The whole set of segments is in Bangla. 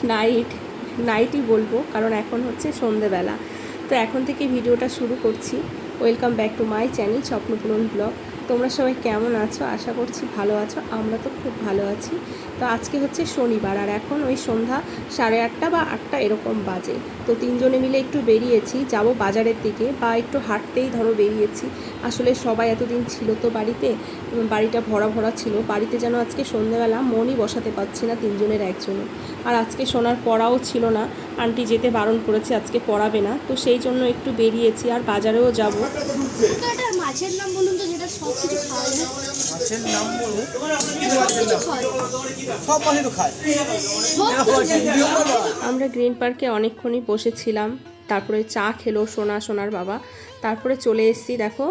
নাইটই বলবো, কারণ এখন হচ্ছে সন্ধেবেলা। তো এখন থেকে ভিডিওটা শুরু করছি। Welcome back to my channel Swapnapuran blog. তোমরা সবাই কেমন আছো? আশা করছি ভালো আছো। আমরা তো খুব ভালো আছি। তো আজকে হচ্ছে শনিবার, আর এখন ওই সন্ধ্যা 8:30 বা 8টা এরকম বাজে। তো তিনজনে মিলে একটু বেরিয়েছি, যাব বাজারের দিকে, বা একটু হাঁটতেই ধরো বেরিয়েছি। আসলে সবাই এতদিন ছিল তো বাড়িতে, বাড়িটা ভরা ভরা ছিল। বাড়িতে যেন আজকে সন্ধ্যেবেলা মনই বসাতে পারছি না তিনজনের একজনও। আর আজকে সোনার পড়াও ছিল না, আন্টি যেতে বারণ করেছে, আজকে পড়াবে না। তো সেই জন্য একটু বেরিয়েছি, আর বাজারেও যাব। মাছের নাম বলুন তো, যেটা সব কিছু খাওয়া যায়। মাছের নাম বলুন। আমরা গ্রিন পার্কে অনেকক্ষণই বসেছিলাম, তারপরে চা খেলো সোনার বাবা। তারপরে চলে এসেছি দেখো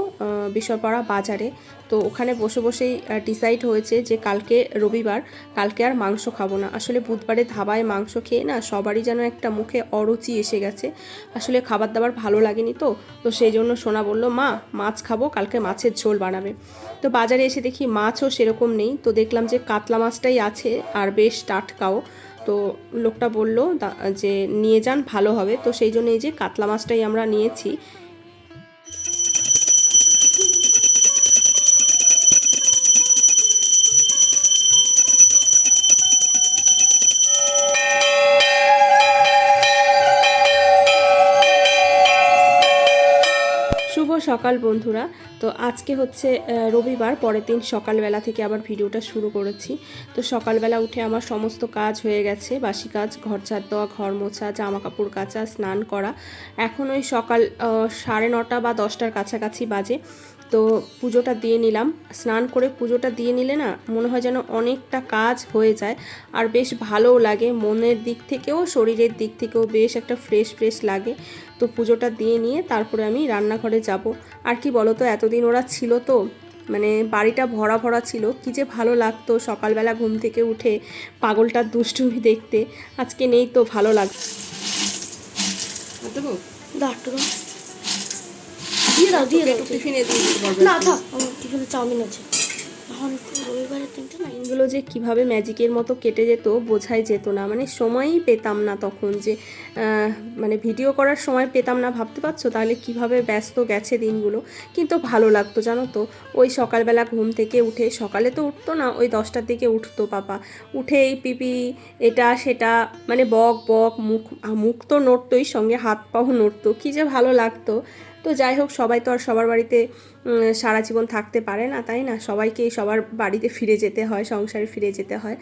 বিশ্বপাড়া বাজারে। তো ওখানে বসে বসেই ডিসাইড হয়েছে যে কালকে রবিবার, কালকে আর মাংস খাবো না। আসলে বুধবারে ধাবায় মাংস খেয়ে না সবারই যেন একটা মুখে অরুচি এসে গেছে। আসলে খাবার দাবার ভালো লাগেনি তো সেই জন্য সোনা বলল, মা মাছ খাবো, কালকে মাছের ঝোল বানাবে। তো বাজারে এসে দেখি মাছও সেরকম নেই। তো দেখলাম যে কাতলা মাছটাই আছে, আর বেশ টাটকাও। তো লোকটা বলল যে নিয়ে যান, ভালো হবে। তো সেই জন্য এই যে কাতলা মাছটাই আমরা নিয়েছি। শুভ সকাল বন্ধুরা। তো আজকে হচ্ছে রবিবার, পরের দিন সকালবেলা থেকে আবার ভিডিওটা শুরু করেছি। তো সকালবেলা উঠে আমার সমস্ত কাজ হয়ে গেছে, বাসি কাজ, ঘর ঝাড় দেওয়া, ঘর মোছা, জামা কাপড় কাচা, স্নান করা। এখন ওই সকাল 9:30 বা 10টার কাছাকাছি বাজে। তো পুজোটা দিয়ে নিলাম। স্নান করে পুজোটা দিয়ে নিলে না মনে হয় যেন অনেকটা কাজ হয়ে যায়, আর বেশ ভালোও লাগে, মনের দিক থেকেও শরীরের দিক থেকেও বেশ একটা ফ্রেশ লাগে। তো পুজোটা দিয়ে নিয়ে তারপরে আমি রান্নাঘরে যাব। আর কি বলো তো, এতদিন ওরা ছিল তো, মানে বাড়িটা ভরা ভরা ছিল, কি যে ভালো লাগতো সকালবেলা ঘুম থেকে উঠে পাগলটার দুষ্টুমি দেখতে। আজকে নেই তো ভালো লাগছে। টিফিনে না থাক, আমার টিফিনে চাউমিন আছে। দিনগুলো যে কিভাবে ম্যাজিকের মতো কেটে যেত বোঝাই যেত না, মানে সময়ই পেতাম না তখন, যে মানে ভিডিও করার সময় পেতাম না। ভাবতে পারছো তাহলে কিভাবে ব্যস্ত গেছে দিনগুলো। কিন্তু ভালো লাগতো জানো তো, ওই সকালবেলা ঘুম থেকে উঠে, সকালে তো উঠতো না, ওই 10টার দিকে উঠতো পাপা, উঠে এই পিপি এটা সেটা, মানে বক মুখ তো নড়তোই, সঙ্গে হাত পাও নড়তো, কী যে ভালো লাগতো। তো যাই হোক, সবাই তো আর সবার বাড়িতে সারা জীবন থাকতে পারে না, তাই না? সবাইকেই সবার বাড়িতে ফিরে যেতে হয়, সংসারে ফিরে যেতে হয়।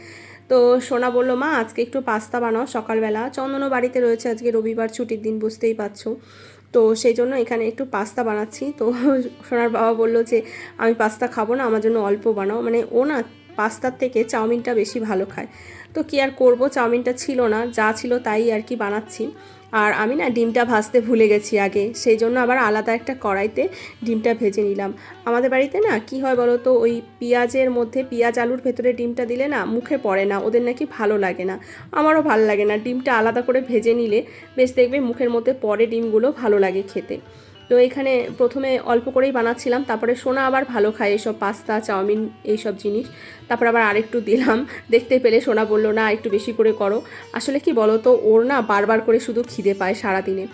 তো সোনা বলল, মা আজকে একটু পাস্তা বানাও সকালবেলা। চন্দনও বাড়িতে রয়েছে, আজকে রবিবার ছুটির দিন, বুঝতেই পারছো। তো সেই জন্য এখানে একটু পাস্তা বানাচ্ছি। তো সোনার বাবা বলল যে আমি পাস্তা খাবো না, আমার জন্য অল্প বানাও। মানে ও না পাস্তার থেকে চাউমিনটা বেশি ভালো খায়। তো কি আর করব, চাউমিনটা ছিল না, যা ছিল তাই আর কি বানাচ্ছি। আর আমি না ডিমটা ভাজতে ভুলে গেছি আগে, সেই জন্য আবার আলাদা একটা কড়াইতে ডিমটা ভেজে নিলাম। আমাদের বাড়িতে না কি হয় বলো তো, ওই পেঁয়াজের মধ্যে, পেঁয়াজ আলুর ভেতরে ডিমটা দিলে না মুখে পড়ে না, ওদের নাকি ভালো লাগে না, আমারও ভালো লাগে না। ডিমটা আলাদা করে ভেজে নিলে বেশ দেখবে মুখের মধ্যে পড়ে ডিমগুলো, ভালো লাগে খেতে। তো এখানে প্রথমে অল্প করেই বানাচ্ছিলাম, তারপরে সোনা আবার ভালো খায় এইসব পাস্তা চাউমিন এইসব জিনিস। তারপর আবার আরেকটু দিলাম, দেখতে পেলে সোনা বললো না একটু বেশি করে করো। আসলে কি বলো তো, ওর না বারবার করে শুধু খিদে পায় সারাদিনে,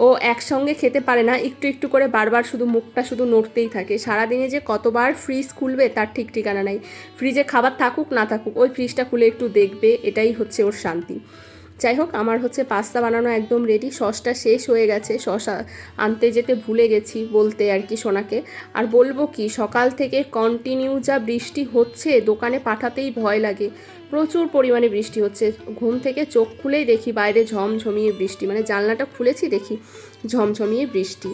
ও একসঙ্গে খেতে পারে না, একটু একটু করে বারবার শুধু মুখটা শুধু নড়তেই থাকে। সারাদিনে যে কতবার ফ্রিজ খুলবে তার ঠিক ঠিকানা নাই। ফ্রিজে খাবার থাকুক না থাকুক, ওই ফ্রিজটা খুলে একটু দেখবে, এটাই হচ্ছে ওর শান্তি। যাই হোক, আমার হচ্ছে পাস্তা বানানো একদম রেডি। সসটা শেষ হয়ে গেছে, সস আনতে যেতে ভুলে গেছি বলতে আর কি সোনাকে। আর বলবো কি, সকাল থেকে কন্টিনিউ যা বৃষ্টি হচ্ছে, দোকানে পাঠাতেই ভয় লাগে, প্রচুর পরিমাণে বৃষ্টি হচ্ছে। ঘুম থেকে চোখ খুলেই দেখি বাইরে ঝমঝমিয়ে বৃষ্টি, মানে জানলাটা খুলেছি দেখি ঝমঝমিয়ে বৃষ্টি।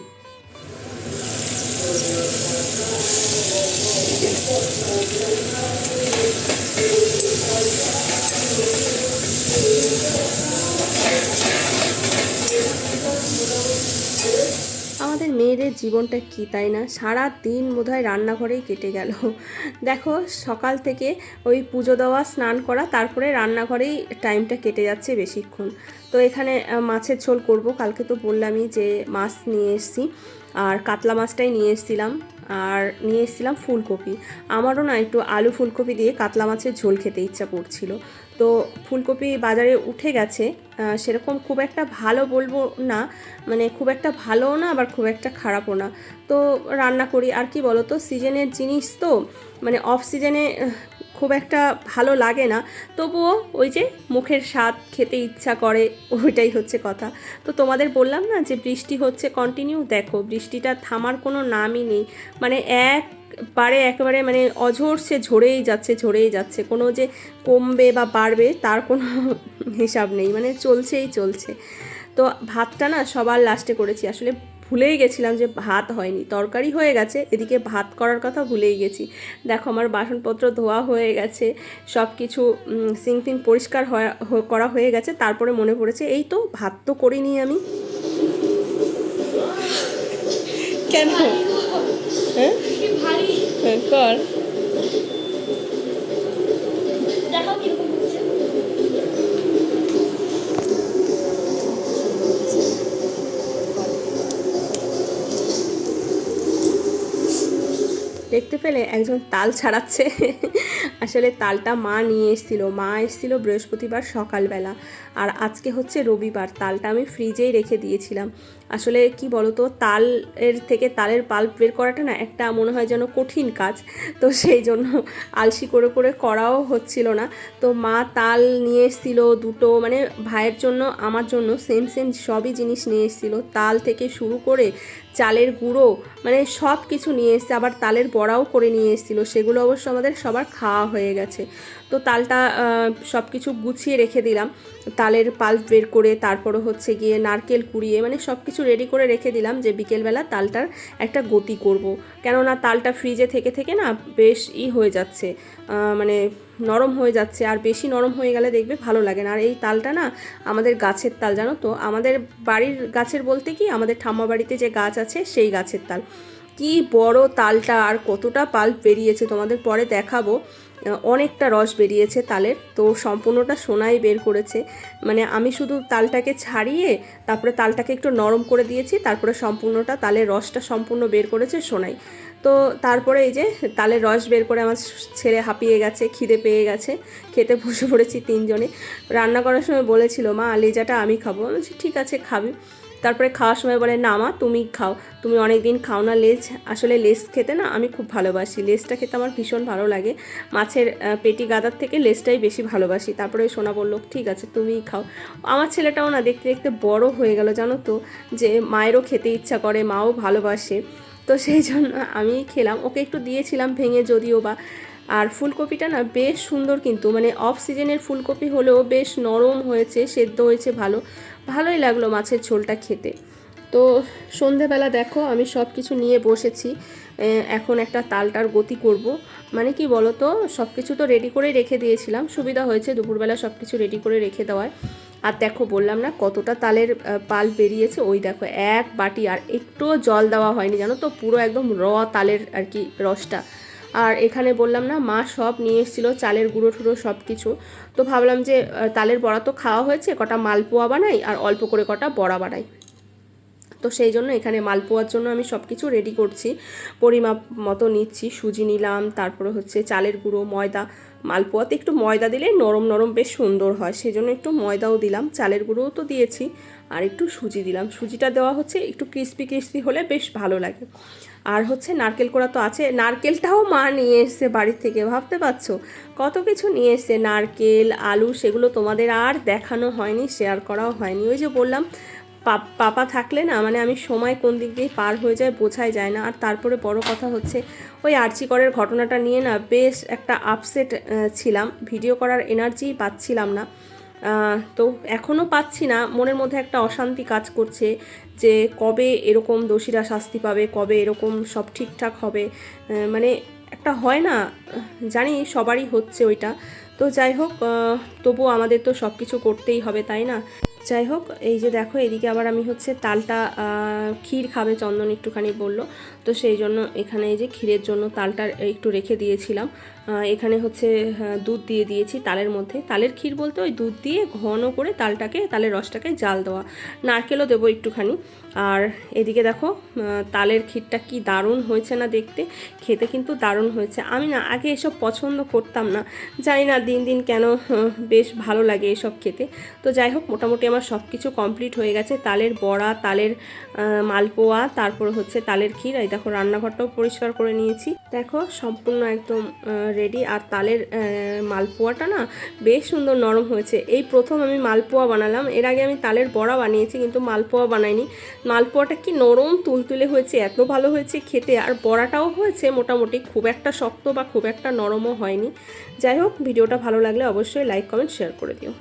আমাদের মেয়েদের জীবনটা কি তাই না, সারা দিন বোধহয় রান্নাঘরেই কেটে গেল। দেখো সকাল থেকে ওই পুজো দেওয়া, স্নান করা, তারপরে রান্নাঘরেই টাইমটা কেটে যাচ্ছে বেশিক্ষণ। তো এখানে মাছের ঝোল করব। কালকে তো বললামই যে মাছ নিয়ে এসেছি, আর কাতলা মাছটাই নিয়ে এসেছিলাম, আর নিয়ে এসেছিলাম ফুলকপি। আমারও না একটু আলু ফুলকপি দিয়ে কাতলা মাছের ঝোল খেতে ইচ্ছা করছিল। তো তো ফুলকপি বাজারে উঠে গেছে, সেরকম খুব একটা ভালো বলবো না, মানে খুব একটা ভালোও না আবার খুব একটা খারাপও না। তো রান্না করি, আর কি বলো তো, সিজনের জিনিস তো, মানে অফ সিজনে খুব একটা ভালো লাগে না, তবুও ওই যে মুখের স্বাদ খেতে ইচ্ছা করে, ওইটাই হচ্ছে কথা। তো তোমাদের বললাম না যে বৃষ্টি হচ্ছে কন্টিনিউ, দেখো বৃষ্টিটা থামার কোনো নামই নেই, মানে একেবারে মানে অঝরসে ঝরেই যাচ্ছে, কোনো যে কমবে বা বাড়বে তার কোনো হিসাব নেই, মানে চলছে। তো ভাতটা না সবার লাস্টে করেছি, আসলে ভুলেই গেছিলাম যে ভাত হয়নি, তরকারি হয়ে গেছে, এদিকে ভাত করার কথা ভুলেই গেছি। দেখো আমার বাসনপত্র ধোয়া হয়ে গেছে, সব কিছু সিঙ্ক পরিষ্কার করা হয়ে গেছে, তারপরে মনে পড়েছে এই তো ভাত তো করিনি আমি। কেন? হ্যাঁ কর। দেখাও কিরকম হচ্ছে। দেখতে পেলে একজন তাল ছাড়াচ্ছে। আসলে তালটা মা নিয়ে এসেছিল বৃহস্পতিবার সকালবেলা, আর আজকে হচ্ছে রবিবার। তালটা আমি ফ্রিজেই রেখে দিয়েছিলাম। আসলে কি বলতো, তালের পাল্প বের করাটা না একটা মনে হয় যেন কঠিন কাজ, তো সেই জন্য আলসি করে করাও হচ্ছিল না। তো মা তাল নিয়ে এসেছিল দুটো, মানে ভাইয়ের জন্য আমার জন্য সেম সবই জিনিস নিয়ে এসেছিল, তাল থেকে শুরু করে চালের গুঁড়ো, মানে সব কিছু নিয়ে এসছে, আবার তালের বড়াও করে নিয়ে এসেছিলো, সেগুলো অবশ্য আমাদের সবার খাওয়া হয়ে গেছে। তো তালটা সব কিছু গুছিয়ে রেখে দিলাম, তালের পাল্প বের করে, তারপরে হচ্ছে গিয়ে নারকেল কুড়িয়ে, মানে সব কিছু রেডি করে রেখে দিলাম যে বিকেলবেলা তালটার একটা গতি করব। কেননা তালটা ফ্রিজে থেকে না বেশ হয়ে যাচ্ছে, মানে নরম হয়ে যাচ্ছে, আর বেশি নরম হয়ে গেলে দেখবে ভালো লাগে না। আর এই তালটা না আমাদের গাছের তাল, জানো তো, আমাদের বাড়ির গাছের বলতে কি আমাদের ঠাম্মা বাড়িতে যে গাছ আছে সেই গাছের তাল। কি বড় তালটা, আর কতটা পাল্প বেরিয়েছে তোমাদের পরে দেখাবো, অনেকটা রস বেরিয়েছে তালের, তো সম্পূর্ণটা সোনাই বের করেছে। মানে আমি শুধু তালটাকে ছাড়িয়ে তারপরে তালটাকে একটু নরম করে দিয়েছি, তারপরে সম্পূর্ণটা তালের রসটা সম্পূর্ণ বের করেছে সোনাই। তো তারপরে এই যে তালের রস বের করে আমার ছেলে হাঁপিয়ে গেছে, খিদে পেয়ে গেছে, খেতে বসে পড়েছি তিনজনে। রান্না করার সময় বলেছিল মা লেজাটা আমি খাবো, আমি বলছি ঠিক আছে খাবি। তারপরে খাওয়ার সময় বলে না মা তুমি খাও, তুমি অনেক দিন খাও না লেজ। আসলে লেজ খেতে না আমি খুব ভালোবাসি, লেজটা খেতে আমার ভীষণ ভালো লাগে, মাছের পেটি গাদার থেকে লেজটাই বেশি ভালোবাসি। তারপরে সোনা বললো ঠিক আছে তুমিই খাও। আমার ছেলেটাও না দেখতে দেখতে বড় হয়ে গেল, জানো তো, যে মায়েরও খেতে ইচ্ছা করে, মাও ভালোবাসে, তো সেই জন্য আমি খেলাম, ওকে একটু দিয়েছিলাম ভেঙে যদিও বা। আর ফুলকপিটা না বেশ সুন্দর, কিন্তু মানে অফ সিজনের ফুলকপি হলেও বেশ নরম হয়েছে, সেদ্ধ হয়েছে ভালোই লাগলো মাছের ঝোলটা খেতে। তো সন্ধেবেলা দেখো আমি সব কিছু নিয়ে বসেছি, এখন একটা তালটার গতি করব। মানে কি বলো তো, সব কিছু তো রেডি করে রেখে দিয়েছিলাম, সুবিধা হয়েছে দুপুরবেলা সব কিছু রেডি করে রেখে দেওয়ায়। আর দেখো বললাম না কতটা তালের পাল্প বেরিয়েছে, ওই দেখো এক বাটি, আর একটুও জল দেওয়া হয়নি জানো তো, পুরো একদম তালের আর কি রসটা। আর এখানে বললাম না মা সব নিয়ে এসেছিলো, চালের গুঁড়ো টুড়ো সব কিছু। তো ভাবলাম যে তালের বড়া তো খাওয়া হয়েছে, কটা মালপোয়া বানাই আর অল্প করে কটা বড়া বানাই। তো সেই জন্য এখানে মালপোয়ার জন্য আমি সব কিছু রেডি করছি, পরিমাপ মতো নিচ্ছি, সুজি নিলাম, তারপরে হচ্ছে চালের গুঁড়ো, ময়দা। মালপোয়াতে একটু ময়দা দিলে নরম বেশ সুন্দর হয়, সেই জন্য একটু ময়দাও দিলাম, চালের গুঁড়োও তো দিয়েছি, আর একটু সুজি দিলাম। সুজিটা দেওয়া হচ্ছে একটু ক্রিস্পি হলে বেশ ভালো লাগে। আর হচ্ছে নারকেল কোড়া তো আছে, নারকেলটাও মা নিয়ে এসছে বাড়ির থেকে, ভাবতে পারছো কত কিছু নিয়ে এসছে, নারকেল, আলু, সেগুলো তোমাদের আর দেখানো হয়নি, শেয়ার করাও হয়নি। ওই যে বললাম পাপা থাকলে না, মানে আমি সময় কোন দিক দিয়ে পার হয়ে যায় বোঝাই যায় না। আর তারপরে বড় কথা হচ্ছে ওই আর্চিকরের ঘটনাটা নিয়ে না বেশ একটা আপসেট ছিলাম, ভিডিও করার এনার্জি পাচ্ছিলাম না। তো এখনও পাচ্ছি না, মনের মধ্যে একটা অশান্তি কাজ করছে যে কবে এরকম দোষীরা শাস্তি পাবে, কবে এরকম সব ঠিকঠাক হবে, মানে একটা হয় না, জানি সবারই হচ্ছে ওইটা। তো যাই হোক, তবুও আমাদের তো সব কিছু করতেই হবে তাই না। যাই হোক, এই যে দেখো এদিকে আবার আমি হচ্ছে তালটা, ক্ষীর খাবে চন্দন একটুখানি বলল, তো সেই জন্য এখানে এই যে ক্ষীরের জন্য তালটা একটু রেখে দিয়েছিলাম। এখানে হচ্ছে দুধ দিয়ে দিয়েছি তালের মধ্যে। তালের ক্ষীর বলতে ওই দুধ দিয়ে ঘন করে তালের রসটাকে জাল দেওয়া, নারকেলও দেবো একটুখানি। আর এদিকে দেখো তালের ক্ষীরটা কি দারুণ হয়েছে না দেখতে, খেতে কিন্তু দারুণ হয়েছে। আমি না আগে এসব পছন্দ করতাম না, জানি না দিন দিন কেন বেশ ভালো লাগে এসব খেতে। তো যাই হোক, মোটামুটি আমার সব কিছু কমপ্লিট হয়ে গেছে। তালের বড়া, তালের মালপোয়া, তারপর হচ্ছে তালের ক্ষীর। এই দেখো রান্নাঘরটাও পরিষ্কার করে নিয়েছি, দেখো সম্পূর্ণ একদম রেডি। আর তালের মালপোয়াটা না বেশ সুন্দর নরম হয়েছে। এই প্রথম আমি মালপোয়া বানালাম, এর আগে আমি তালের বড়া বানিয়েছি কিন্তু মালপোয়া বানাইনি। মালপোয়াটা কি নরম তুলতুলে হয়েছে, এত ভালো হয়েছে খেতে। আর বড়াটাও হয়েছে মোটামুটি, খুব একটা শক্ত বা খুব একটা নরমও হয়নি। যাই হোক, ভিডিওটা ভালো লাগলে অবশ্যই লাইক, কমেন্ট, শেয়ার করে দিও।